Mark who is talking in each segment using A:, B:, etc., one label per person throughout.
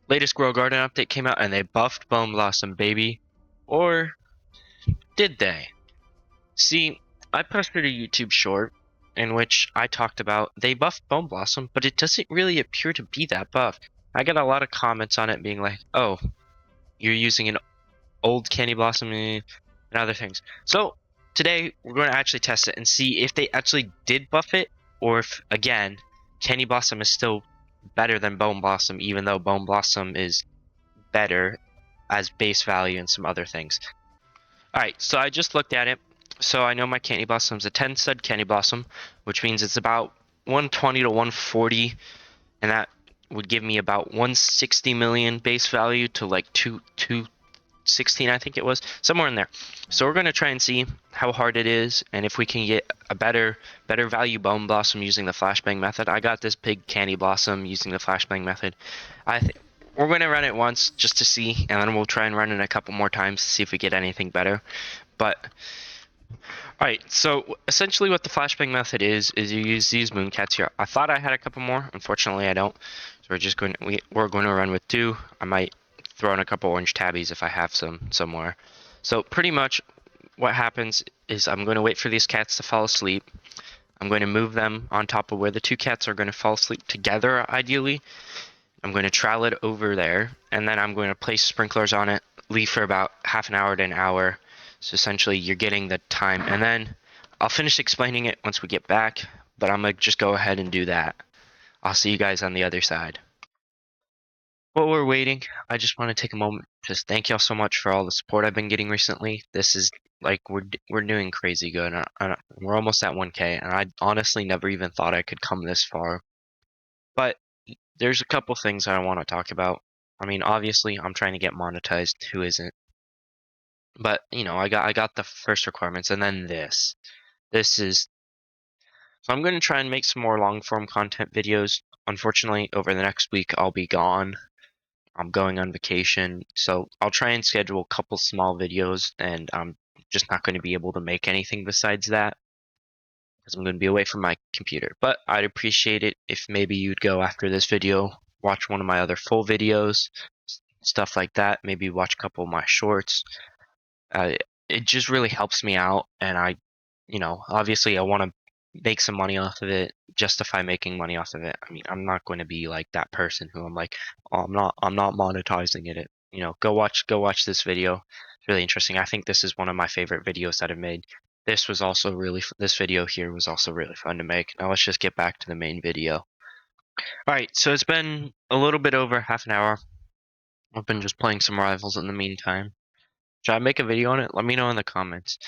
A: latest Grow Garden update came out and they buffed Bone Blossom, baby. Or did they? See, I posted a YouTube short in which I talked about they buffed Bone Blossom, but it doesn't really appear to be that buff. I got a lot of comments on it being like, oh, you're using an old Candy Blossom and other things. So today we're going to actually test it and see if they actually did buff it, or if, again, Candy Blossom is still better than Bone Blossom, even though Bone Blossom is better as base value and some other things. Alright, so I just looked at it. So I know my Candy Blossom is a 10 stud Candy Blossom, which means it's about 120 to 140, and that would give me about 160 million base value to like 216, I think it was, somewhere in there. So we're going to try and see how hard it is, and if we can get a better value Bone Blossom using the flashbang method. I got this big Candy Blossom using the flashbang method. We're going to run it once just to see, and then we'll try and run it a couple more times to see if we get anything better. But alright, so essentially what the flashbang method is you use these mooncats here. I thought I had a couple more, unfortunately I don't. So we're going to run with 2. I might throw in a couple orange tabbies if I have some somewhere. So pretty much what happens is I'm going to wait for these cats to fall asleep. I'm going to move them on top of where the 2 cats are going to fall asleep together, ideally. I'm going to trowel it over there, and then I'm going to place sprinklers on it, leave for about half an hour to an hour. So essentially you're getting the time, and then I'll finish explaining it once we get back, but I'm going to just go ahead and do that. I'll see you guys on the other side. While we're waiting, I just want to take a moment to just thank y'all so much for all the support I've been getting recently. This is like we're doing crazy good. We're almost at 1K, and I honestly never even thought I could come this far. But there's a couple things I want to talk about. I mean, obviously, I'm trying to get monetized. Who isn't? But you know, I got the first requirements, and then this. This is so I'm going to try and make some more long form content videos. Unfortunately, over the next week, I'll be gone. I'm going on vacation, so I'll try and schedule a couple small videos, and I'm just not going to be able to make anything besides that because I'm going to be away from my computer. But I'd appreciate it if maybe you'd go after this video, watch one of my other full videos, stuff like that. Maybe watch a couple of my shorts. It just really helps me out, and obviously I want to make some money off of it, justify making money off of it. I mean, I'm not going to be like that person who I'm like, oh, I'm not monetizing it. Go watch this video. It's really interesting. I think this is one of my favorite videos that I've made. This video here was also really fun to make. Now let's just get back to the main video. Alright, so it's been a little bit over half an hour. I've been just playing some rivals in the meantime. Should I make a video on it? Let me know in the comments.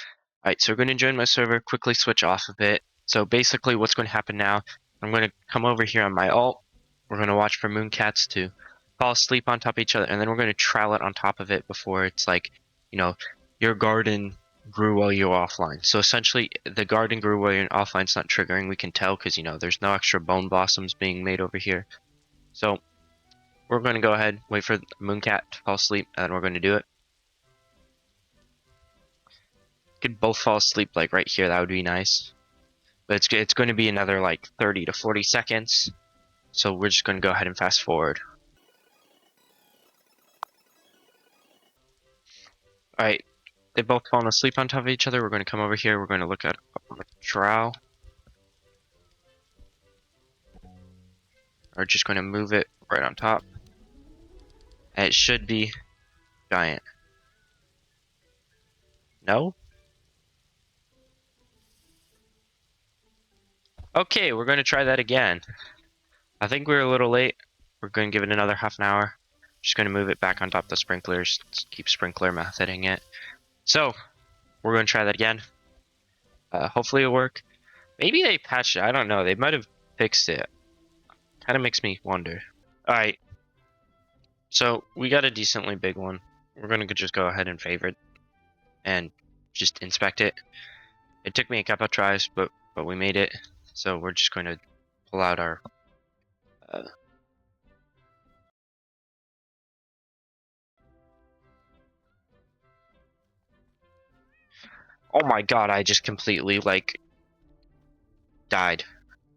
A: Alright, so we're going to join my server, quickly switch off of it. So basically what's going to happen now, I'm going to come over here on my alt. We're going to watch for mooncats to fall asleep on top of each other, and then we're going to trowel it on top of it before it's like, your garden grew while you were offline. So essentially, the garden grew while you're offline. It's not triggering, we can tell, because, there's no extra bone blossoms being made over here. So we're going to go ahead, wait for the mooncat to fall asleep, and then we're going to do it. Could both fall asleep like right here, that would be nice. But it's going to be another like 30 to 40 seconds. So we're just going to go ahead and fast forward. Alright, they've both fallen asleep on top of each other. We're going to come over here, we're going to look at the trowel. We're just going to move it right on top. And it should be giant. No? Okay, we're going to try that again. I think we're a little late. We're going to give it another half an hour. Just going to move it back on top of the sprinklers. Let's keep sprinkler methoding it. So, we're going to try that again. Hopefully it'll work. Maybe they patched it. I don't know. They might have fixed it. Kind of makes me wonder. Alright. So, we got a decently big one. We're going to just go ahead and favorite and just inspect it. It took me a couple of tries, but we made it. So, we're just going to pull out our oh my god, I just completely died.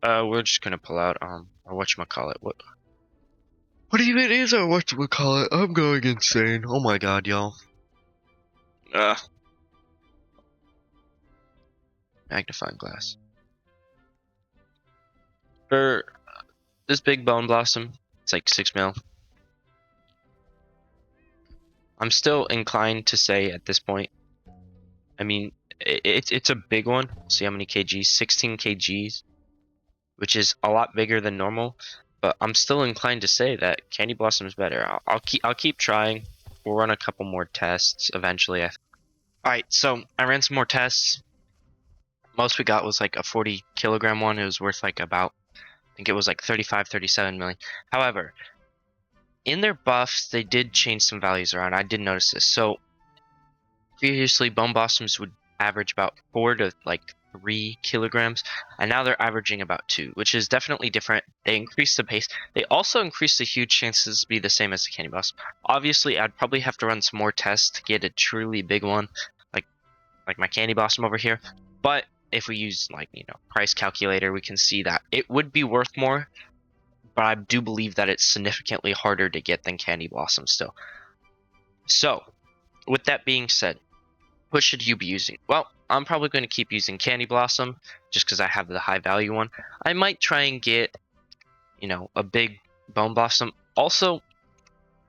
A: We're just gonna pull out or whatchamacallit. What even is our whatchamacallit? I'm going insane. Oh my god, y'all. Magnifying glass. For this big bone blossom, it's like 6 mil. I'm still inclined to say at this point, I mean, it's a big one. See how many kgs? 16 kgs, which is a lot bigger than normal. But I'm still inclined to say that Candy Blossom is better. I'll keep trying. We'll run a couple more tests eventually. Alright, so I ran some more tests. Most we got was like a 40 kilogram one. It was worth like about, I think it was like 35, 37 million. However, in their buffs, they did change some values around. I did notice this. So previously, bone blossoms would average about 4 to like 3 kilograms, and now they're averaging about 2, which is definitely different. They increase the pace. They also increase the huge chances to be the same as the candy blossom. Obviously, I'd probably have to run some more tests to get a truly big one, like my candy blossom over here. But if we use like price calculator, we can see that it would be worth more. But I do believe that it's significantly harder to get than candy blossom still. So, with that being said, what should you be using? Well, I'm probably going to keep using Candy Blossom just because I have the high value one. I might try and get, a big Bone Blossom. Also,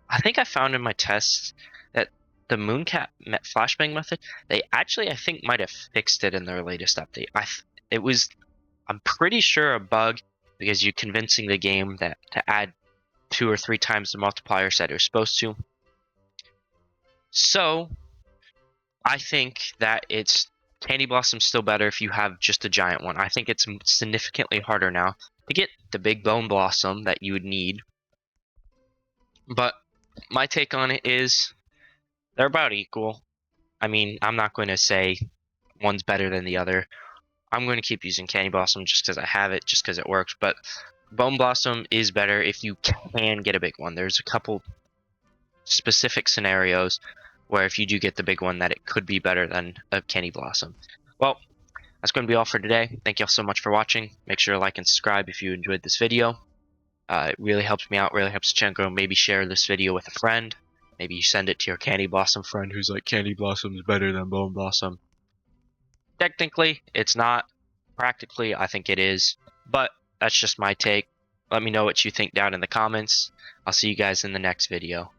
A: I think I found in my tests that the Mooncat flashbang method, they actually, I think, might have fixed it in their latest update. I'm pretty sure a bug because you're convincing the game that to add 2 or 3 times the multiplier said it was supposed to. So, I think that it's Candy Blossom still better if you have just a giant one. I think it's significantly harder now to get the big Bone Blossom that you would need. But my take on it is they're about equal. I mean, I'm not going to say one's better than the other. I'm going to keep using Candy Blossom just because I have it, just because it works. But Bone Blossom is better if you can get a big one. There's a couple specific scenarios where if you do get the big one that it could be better than a Candy Blossom. Well, that's going to be all for today. Thank you all so much for watching. Make sure to like and subscribe if you enjoyed this video. It really helps me out, really helps the channel grow. Maybe share this video with a friend. Maybe you send it to your Candy Blossom friend who's like, Candy Blossom is better than Bone Blossom. Technically, it's not. Practically, I think it is. But that's just my take. Let me know what you think down in the comments. I'll see you guys in the next video.